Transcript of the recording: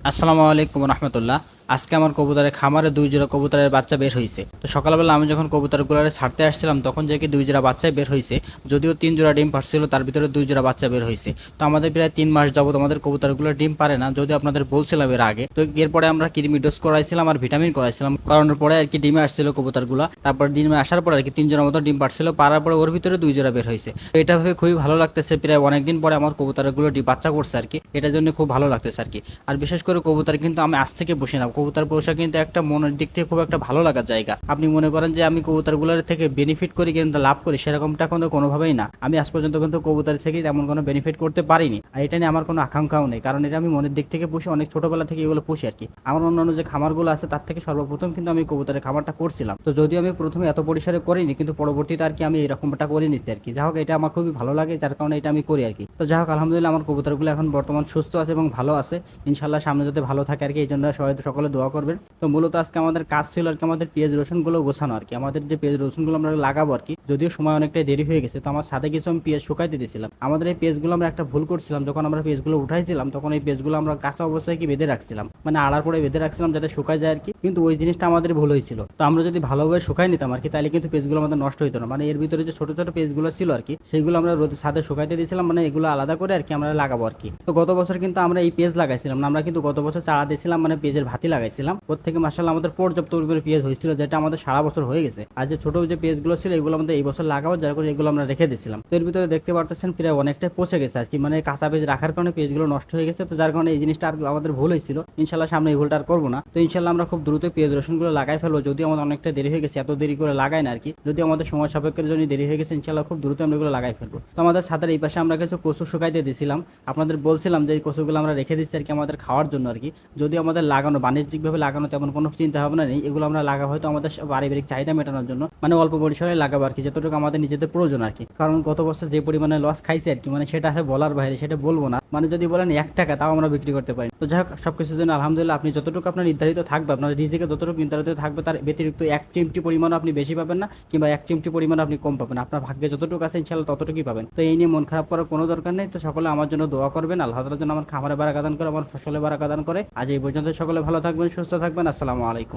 আসসালামু আলাইকুম রহমতুল্লাহ। আজকে আমার কবুতরের খামারে 2 জোড়া কবুতরের বাচ্চা বের হয়েছে। তো সকালবেলা আমি যখন কবুতরগুলোরে ছাড়তে আসছিলাম তখন যে কি 2 জোড়া বাচ্চা বের হয়েছে, যদিও 3 জোড়া ডিম পারছিল, তার ভিতরে 2 জোড়া বাচ্চা বের হয়েছে। তো আমাদের প্রায় 3 মাস যাবত আমাদের কবুতরগুলো ডিম পারে না, যদি আপনাদের বলছিলাম এর আগে। তো এরপরে আমরা কৃমি ডোজ করাইছিলাম আর ভিটামিন করাইছিলাম, করানোর পরে আর কি ডিমে আসছিল কবুতরগুলো। তারপর ডিমে আসার পরে আর কি 3 জোড়ার মতো ডিম পারছিল, পারার পরে ওর ভিতরে 2 জোড়া বের হয়েছে। তো এটা ভেবে খুবই ভালো লাগতেছে, প্রায় অনেকদিন পরে আমার কবুতরগুলো বাচ্চা করছে আর কি, এটার জন্য খুব ভালো লাগতেছে আর কি। আর বিশেষ করে কবুতর কিন্তু আমি আজ থেকে বসি না, কবুতর পোষা কিন্তু একটা মনের দিক থেকে খুব একটা ভালো লাগার জায়গা। আপনি মনে করেন যে আমি কবুতরগুলোর থেকে বেনিফিট করি কিন্তু লাভ করি, সেরকমটা কিন্তু কোনোভাবেই না। আমি আজ পর্যন্ত কিন্তু কবুতর থেকে তেমন কোনো বেনিফিট করতে পারিনি, আর এটা নিয়ে আমার কোনো আকাঙ্ক্ষাও নেই, কারণ এটা আমি মনের দিক থেকে পুষি, অনেক ছোটবেলা থেকে এগুলো পুষি আর কি। আমার অন্যান্য যে খামারগুলো আছে তার থেকে সর্বপ্রথম কিন্তু আমি কবুতরের খামারটা করছিলাম। তো যদিও আমি প্রথমে এত পরিসরে করিনি, কিন্তু পরবর্তীতে আর কি আমি এরকমটা করে নিচ্ছি আর কি। যাই হোক, এটা আমার খুবই ভালো লাগে, যার কারণে এটা আমি করি আর কি। তো যাই হোক, আলহামদুলিল্লাহ আমার কবুতরগুলো এখন বর্তমান সুস্থ আছে এবং ভালো আছে। ইনশাল্লাহ সামনে যাতে ভালো থাকে আর কি, এই জন্য সবাই সকলে দোয়া করবেন। তো মূলত আজকে আমাদের কাজ ছিল আর কি আমাদের পেঁয়াজ রসুনগুলো গোছানো আর কি। আমাদের যে পেঁয়াজ রসুনগুলো আমরা লাগাবো আর কি, যদিও সময় অনেকটাই দেরি হয়ে গেছে, তো আমার সাথে কিছু আমি পেঁয়াজ শুকাইতে দিয়েছিলাম। আমাদের এই পেঁয়াজগুলো আমরা একটা ভুল করছিলাম, যখন আমরা পেঁয়াজগুলো উঠাইছিলাম তখন এই পেঁয়াজগুলো আমরা কাঁচা অবস্থায় কি বেঁধে রাখছিলাম, মানে আড়ার পরে বেঁধে রাখছিলাম যাতে শুকায় যায় আর কি। কিন্তু ওই জিনিসটা আমাদের ভুল হয়েছিল। তো আমরা যদি ভালোভাবে শুকাই নিতাম আর কি, তাহলে কিন্তু পেঁয়াজগুলো আমাদের নষ্ট হতো না। মানে এর ভিতরে যে ছোট ছোট পেঁয়াজগুলো ছিল আর কি, সেগুলো আমরা রোদের সাথে শুকাইতে দিয়েছিলাম, মানে এগুলো আলাদা করে আর কি আমরা লাগাবো আর কি। তো গত বছর কিন্তু আমরা এই পেঁয়াজ লাগাইছিলাম না, আমরা কিন্তু গত বছর চারা দিয়েছিলাম, মানে পেঁয়াজের ভাতি লাগাইছিলাম। ওর থেকে মাশাআল্লাহ আমাদের পর্যাপ্ত পরিমাণে পেঁয়াজ হয়েছিল, যেটা আমাদের সারা বছর হয়ে গেছে। আর যে ছোট যে পেঁয়াজগুলো ছিল এগুলো আমাদের এই বছর লাগাবো, যার করে এগুলো আমরা রেখে দিয়েছিলাম। তো এর ভিতরে দেখতে পারতেছেন প্রায় অনেকটাই পচে গেছে আজকে, মানে কাঁচা পেঁয়াজ রাখার কারণে পেঁয়াজগুলো নষ্ট হয়ে গেছে। তো যার কারণে এই জিনিসটা আর আমাদের ভুল হয়েছিল। ইনশাল্লাহ সামনে এই ভুলটা আর করবো না। তো ইনশাল্লাহ আমরা খুব দ্রুত পেঁয়াজ রসুনগুলো লাগাই ফেলবো, যদি আমাদের অনেকটা দেরি হয়ে গেছে, এত দেরি করে লাগাই না আর কি। যদি আমাদের সময় সাপেক্ষের জন্য দেরি হয়ে গেছে, ইনশাল্লাহ খুব দ্রুত আমরা এগুলো লাগাই ফেলবো। তো আমাদের ছাদের এই পাশে আমরা কিছু কচু শুকাইতে দিয়েছিলাম, আপনাদের বলছিলাম যে এই কচুগুলো আমরা রেখে দিচ্ছি আর কি আমাদের খাওয়ার জন্য আর কি। যদি আমাদের লাগানো বাণিজ্যিকভাবে লাগানো তেমন কোনো চিন্তা ভাবনা নেই, এগুলো আমরা লাগাবো হয়তো আমাদের পারিবারিক চাহিদা মেটানোর জন্য, মানে অল্প পরিসরে লাগাবো আর কি, যতটুকু আমাদের নিজেদের প্রয়োজন আর কি। কারণ গত বছর যে পরিমাণে লস খাইছে আর কি, মানে সেটা আসলে বলার বাইরে, সেটা বলবো না। মানে যদি বলেন 1 টাকা, তাও আমরা বিক্রি করতে পারি। তো যাই হোক, সবকিছুর জন্য আলহামদুলিল্লাহ। আপনি যতটুকু আপনার নির্ধারিত থাকবে, আপনার রিজিকে যতটুকু নির্ধারিত থাকবে, তার ব্যতিরিক্ত 1 চিমটি পরিমাণও আপনি বেশি পাবেন না, কিংবা 1 চিমটি পরিমাণ আপনি কম পাবেন। আপনার ভাগ্যে যতটুকু আছে ইনশাল্লাহ ততটুকুই পাবেন। তো এই নিয়ে মন খারাপ করার কোনো দরকার নেই। তো সকলে আমার জন্য দোয়া করবেন, আল্লাহ তাআলা যেন আমার খামারে বারাকা দান করে, আমার ফসলে বারাকা দান করে। আজ এই পর্যন্ত, সকলে ভালো থাকবেন, সুস্থ থাকবেন। আসসালামু আলাইকুম।